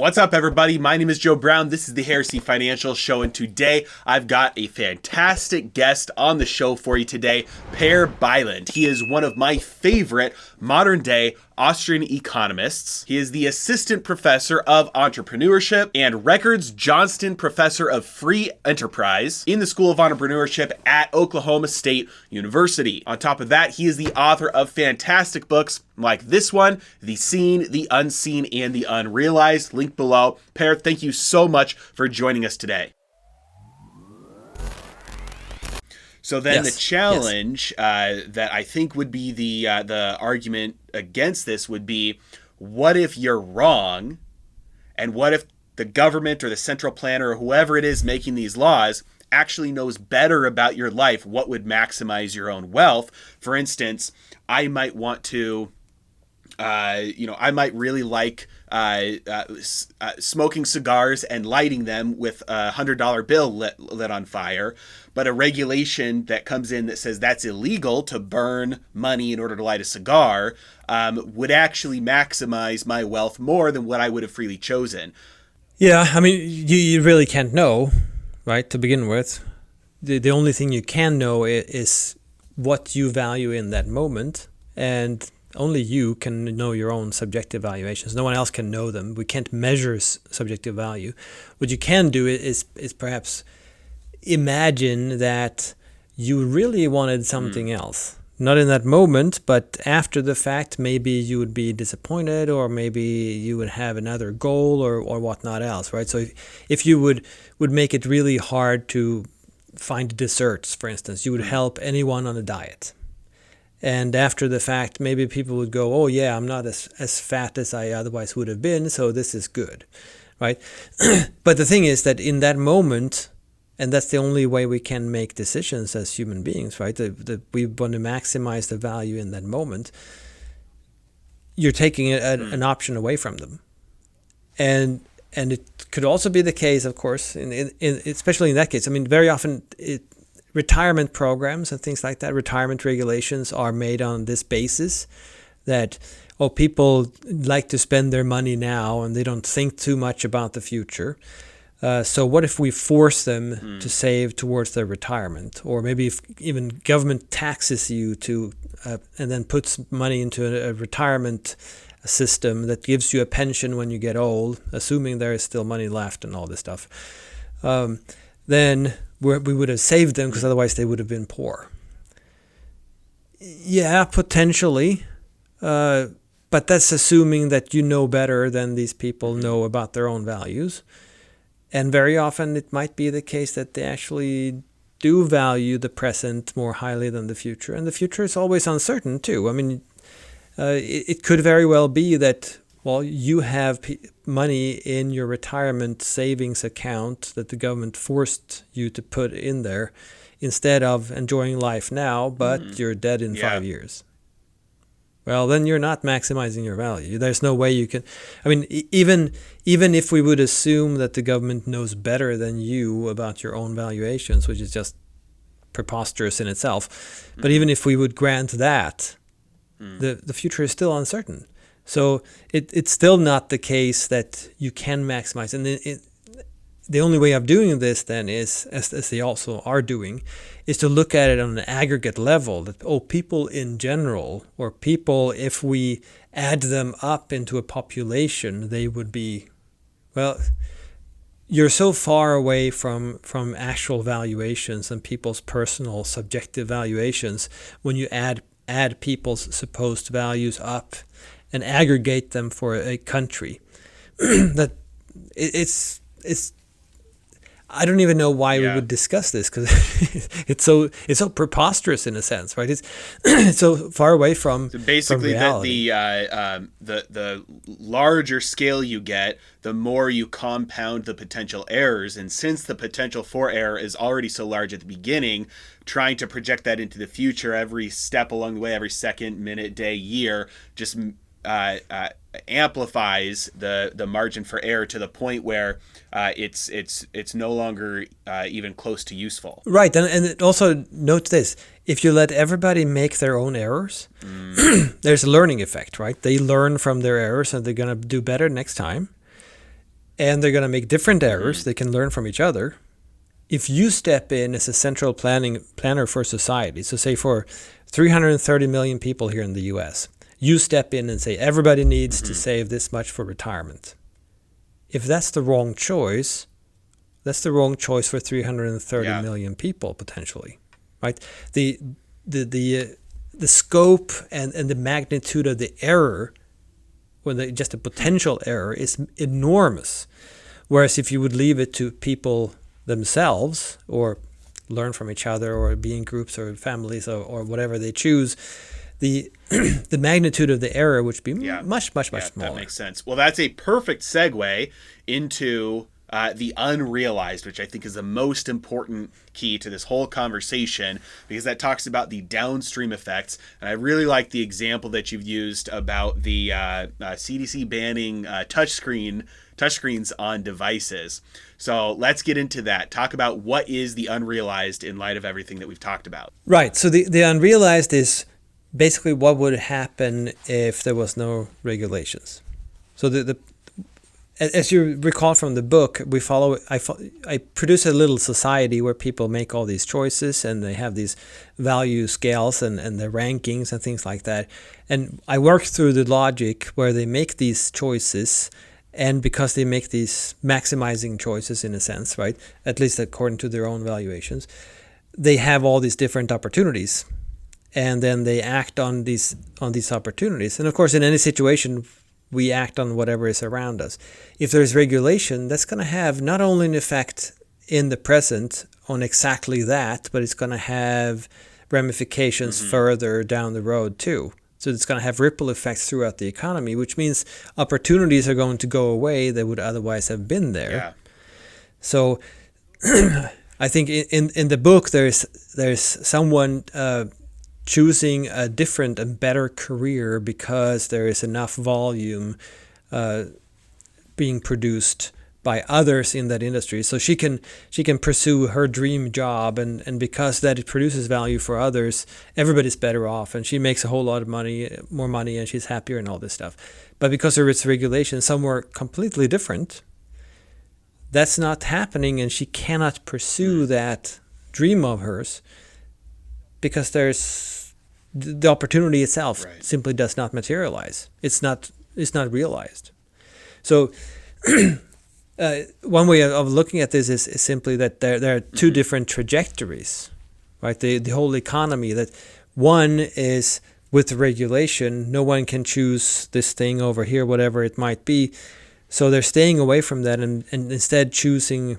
What's up, everybody? My name is Joe Brown. This is the Heresy Financial Show, and today I've got a fantastic guest on the show for you today, Per Bylund. He is one of my favorite modern-day Austrian economists. He is the assistant professor of entrepreneurship and Records Johnston Professor of Free Enterprise in the School of Entrepreneurship at Oklahoma State University. On top of that, he is the author of fantastic books like this one, The Seen, The Unseen, and The Unrealized. Link below. Per, thank you so much for joining us today. So then the challenge that I think would be the argument against this would be, what if you're wrong? And what if the government or the central planner or whoever it is making these laws actually knows better about your life, what would maximize your own wealth? For instance, I might want to, I might really like smoking cigars and lighting them with a $100 bill lit on fire, but a regulation that comes in that says that's illegal to burn money in order to light a cigar would actually maximize my wealth more than what I would have freely chosen. Yeah, I mean, you really can't know, right, to begin with. The only thing you can know is what you value in that moment, and only you can know your own subjective valuations. No one else can know them. We can't measure subjective value. What you can do is perhaps imagine that you really wanted something else. Not in that moment, but after the fact, maybe you would be disappointed, or maybe you would have another goal or whatnot else, right? So if you would make it really hard to find desserts, for instance, you would help anyone on a diet. And after the fact, maybe people would go, oh yeah, I'm not as fat as I otherwise would have been, so this is good, right? But the thing is that in that moment, and that's the only way we can make decisions as human beings, right? We want to maximize the value in that moment. You're taking an option away from them. And it could also be the case, of course, especially in that case. I mean, very often retirement programs and things like that, retirement regulations are made on this basis that, people like to spend their money now and they don't think too much about the future. So what if we force them to save towards their retirement? Or maybe if even government taxes you to and then puts money into a retirement system that gives you a pension when you get old, assuming there is still money left and all this stuff, then we would have saved them, because otherwise they would have been poor. Yeah, potentially. But that's assuming that you know better than these people know about their own values. And very often it might be the case that they actually do value the present more highly than the future. And the future is always uncertain too. I mean, it could very well be that, you have money in your retirement savings account that the government forced you to put in there instead of enjoying life now, but you're dead in 5 years. Well, then you're not maximizing your value. There's no way you can. I mean, even if we would assume that the government knows better than you about your own valuations, which is just preposterous in itself, but even if we would grant that, the future is still uncertain. So it's still not the case that you can maximize. And the only way of doing this then is, as they also are doing, is to look at it on an aggregate level. That, people in general, or people, if we add them up into a population, they would be, you're so far away from actual valuations and people's personal subjective valuations when you add people's supposed values up and aggregate them for a country. That it's I don't even know why we would discuss this, because it's so preposterous in a sense, right? It's so far away from basically from the larger scale you get, the more you compound the potential errors. And since the potential for error is already so large at the beginning, trying to project that into the future every step along the way, every second, minute, day, year, just amplifies the margin for error to the point where it's no longer even close to useful. Right, and also note this: if you let everybody make their own errors, there's a learning effect, right? They learn from their errors and they're going to do better next time. and they're going to make different errors. They can learn from each other. If you step in as a central planner for society, so say for 330 million people here in the US, you step in and say everybody needs to save this much for retirement. If that's the wrong choice, that's the wrong choice for 330 million people potentially, right? The scope and the magnitude of the error, just a potential error, is enormous. Whereas if you would leave it to people themselves, or learn from each other, or be in groups or families, or whatever they choose, the magnitude of the error would be much smaller. That makes sense. Well, that's a perfect segue into the unrealized, which I think is the most important key to this whole conversation, because that talks about the downstream effects. And I really like the example that you've used about the CDC banning touchscreens on devices. So let's get into that. Talk about what is the unrealized in light of everything that we've talked about. Right. So the unrealized is basically what would happen if there was no regulations. So as you recall from the book, I produce a little society where people make all these choices, and they have these value scales and their rankings and things like that. And I work through the logic where they make these choices, and because they make these maximizing choices in a sense, right, at least according to their own valuations, they have all these different opportunities, and then they act on these opportunities. And of course, in any situation, we act on whatever is around us. If there's regulation, that's going to have not only an effect in the present on exactly that, but it's going to have ramifications further down the road too. So it's going to have ripple effects throughout the economy, which means opportunities are going to go away that would otherwise have been there. Yeah. So I think in the book there's someone choosing a different and better career because there is enough volume being produced by others in that industry. So she can pursue her dream job, and because that it produces value for others, everybody's better off, and she makes a whole lot of money, more money, and she's happier and all this stuff. But because there is regulation somewhere completely different, that's not happening, and she cannot pursue that dream of hers because there's the opportunity itself simply does not materialize. It's not realized. So one way of looking at this is simply that there are two different trajectories, right? The whole economy, that one is with regulation, no one can choose this thing over here, whatever it might be. So they're staying away from that and instead choosing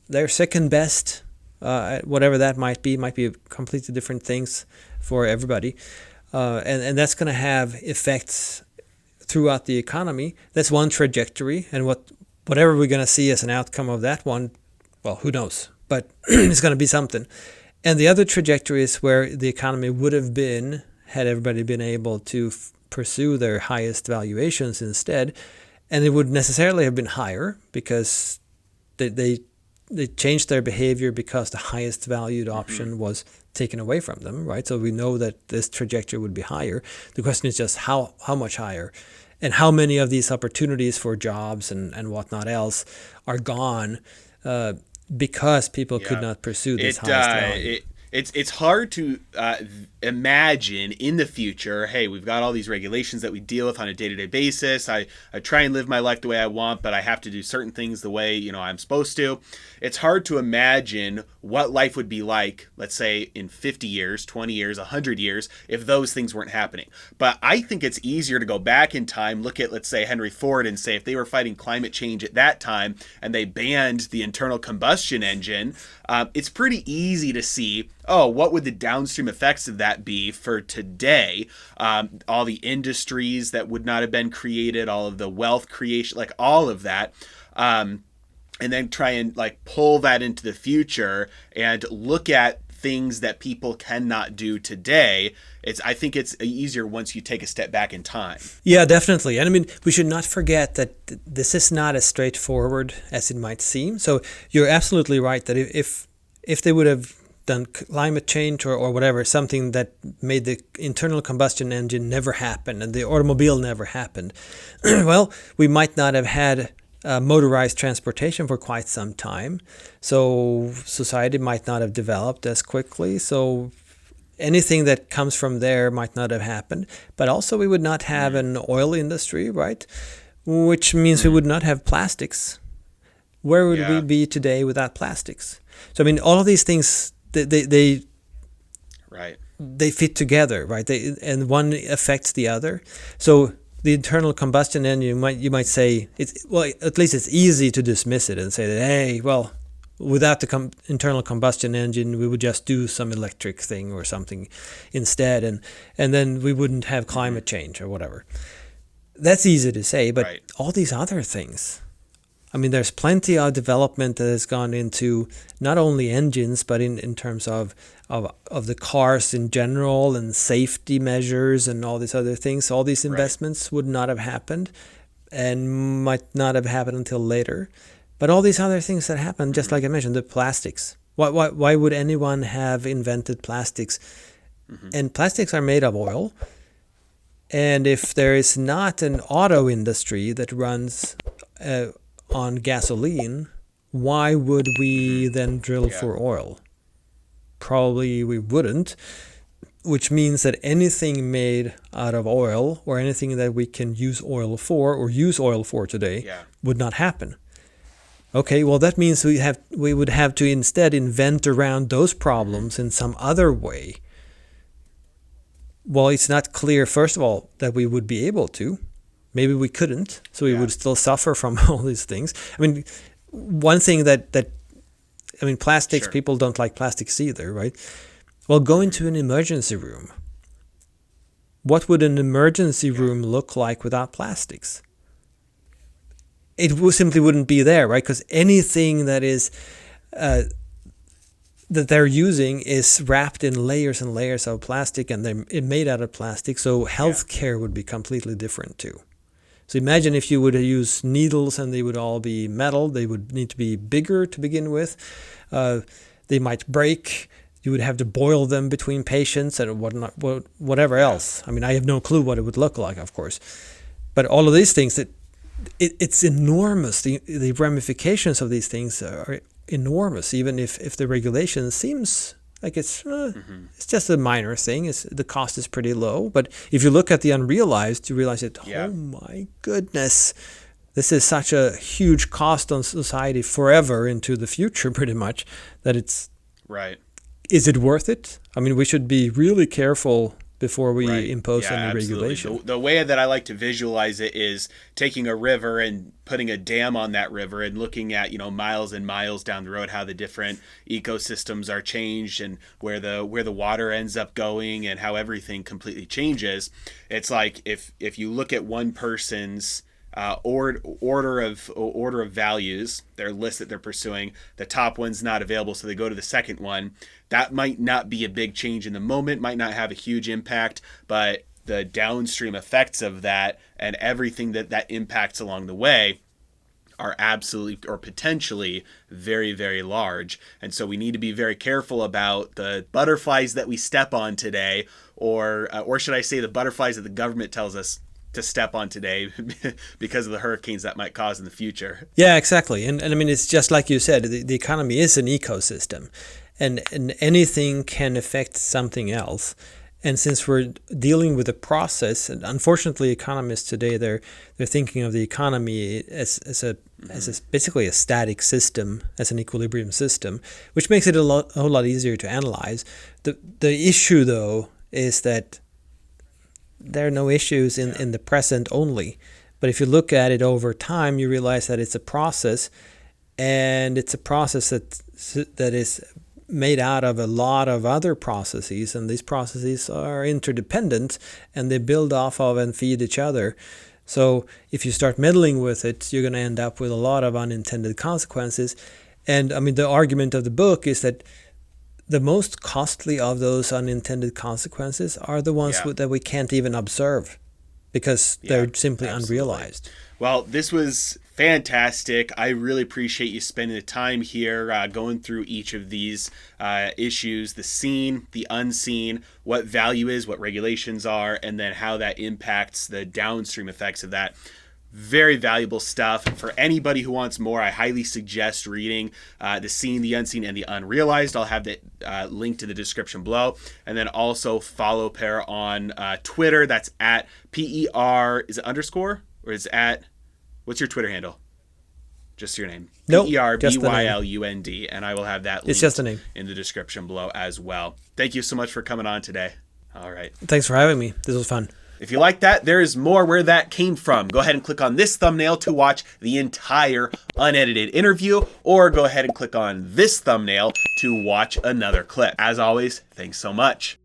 their second best, whatever that might be completely different things for everybody. And that's going to have effects throughout the economy. That's one trajectory. And whatever we're going to see as an outcome of that one, well, who knows? But it's going to be something. And the other trajectory is where the economy would have been had everybody been able to pursue their highest valuations instead. And it would necessarily have been higher because they changed their behavior because the highest valued option was taken away from them, right? So we know that this trajectory would be higher. The question is just how much higher, and how many of these opportunities for jobs and whatnot else are gone because people could not pursue this highest value. It's hard to imagine in the future, hey, we've got all these regulations that we deal with on a day-to-day basis. I try and live my life the way I want, but I have to do certain things the way I'm supposed to. It's hard to imagine what life would be like, let's say, in 50 years, 20 years, 100 years, if those things weren't happening. But I think it's easier to go back in time, look at, let's say, Henry Ford, and say if they were fighting climate change at that time and they banned the internal combustion engine, it's pretty easy to see, what would the downstream effects of that be for today? All the industries that would not have been created, all of the wealth creation, like all of that. And then try and pull that into the future and look at things that people cannot do today. I think it's easier once you take a step back in time. Yeah, definitely. And I mean, we should not forget that this is not as straightforward as it might seem. So you're absolutely right that if they would have done climate change or whatever, something that made the internal combustion engine never happen and the automobile never happened, well, we might not have had motorized transportation for quite some time. So society might not have developed as quickly. So anything that comes from there might not have happened. But also we would not have an oil industry, right? Which means we would not have plastics. Where would we be today without plastics? So I mean, all of these things, they fit together, right? And one affects the other. So the internal combustion engine, you might say, at least it's easy to dismiss it and say that, hey, well, without the internal combustion engine, we would just do some electric thing or something instead, and then we wouldn't have climate change or whatever. That's easy to say, but all these other things, I mean, there's plenty of development that has gone into not only engines, but in terms of the cars in general and safety measures and all these other things. All these investments would not have happened and might not have happened until later. But all these other things that happened, just like I mentioned, the plastics. Why would anyone have invented plastics? And plastics are made of oil. And if there is not an auto industry that runs on gasoline, why would we then drill for oil? Probably we wouldn't, which means that anything made out of oil or anything that we can use oil for today would not happen. Okay, well that means we would have to instead invent around those problems in some other way. Well, it's not clear, first of all, that we would be able to. Maybe we couldn't, so we would still suffer from all these things. I mean, one thing plastics, people don't like plastics either, right? Well, go into an emergency room. What would an emergency room look like without plastics? It simply wouldn't be there, right? Because anything that is that they're using is wrapped in layers and layers of plastic, and they're made out of plastic. So healthcare would be completely different too. So imagine if you would use needles and they would all be metal. They would need to be bigger to begin with. They might break. You would have to boil them between patients and whatever else. I mean, I have no clue what it would look like, of course. But all of these things, it's enormous. The ramifications of these things are enormous, even if the regulation seems like it's just a minor thing. The cost is pretty low, but if you look at the unrealized, you realize that oh my goodness, this is such a huge cost on society forever into the future, pretty much, that it's Is it worth it? I mean, we should be really careful before we impose any regulation. The way that I like to visualize it is taking a river and putting a dam on that river and looking at, miles and miles down the road, how the different ecosystems are changed and where the water ends up going and how everything completely changes. It's like if you look at one person's order of values, their list that they're pursuing, the top one's not available, so they go to the second one. That might not be a big change in the moment, might not have a huge impact, but the downstream effects of that and everything that impacts along the way are absolutely or potentially very, very large. And so we need to be very careful about the butterflies that we step on today, or should I say the butterflies that the government tells us to step on today because of the hurricanes that might cause in the future. Yeah, exactly. And I mean, it's just like you said, the economy is an ecosystem, and anything can affect something else. And since we're dealing with a process, and unfortunately economists today, they're thinking of the economy as basically a static system, as an equilibrium system, which makes it a whole lot easier to analyze. The issue though is that there are no issues in the present only. But if you look at it over time, you realize that it's a process, and it's a process that is made out of a lot of other processes, and these processes are interdependent, and they build off of and feed each other. So if you start meddling with it, you're going to end up with a lot of unintended consequences. And I mean, the argument of the book is that the most costly of those unintended consequences are the ones that we can't even observe because they're simply unrealized. Well, this was fantastic. I really appreciate you spending the time here going through each of these issues, the seen, the unseen, what value is, what regulations are, and then how that impacts the downstream effects of that. Very valuable stuff. For anybody who wants more, I highly suggest reading The Seen, the Unseen, and the Unrealized. I'll have the link to the description below. And then also follow Per on Twitter. That's at PER, is it underscore? Or is it at, what's your Twitter handle? Just your name. Nope, PERBYLUND. And I will have that It's just a name. in the description below as well. Thank you so much for coming on today. All right. Thanks for having me. This was fun. If you like that, there is more where that came from. Go ahead and click on this thumbnail to watch the entire unedited interview, or go ahead and click on this thumbnail to watch another clip. As always, thanks so much.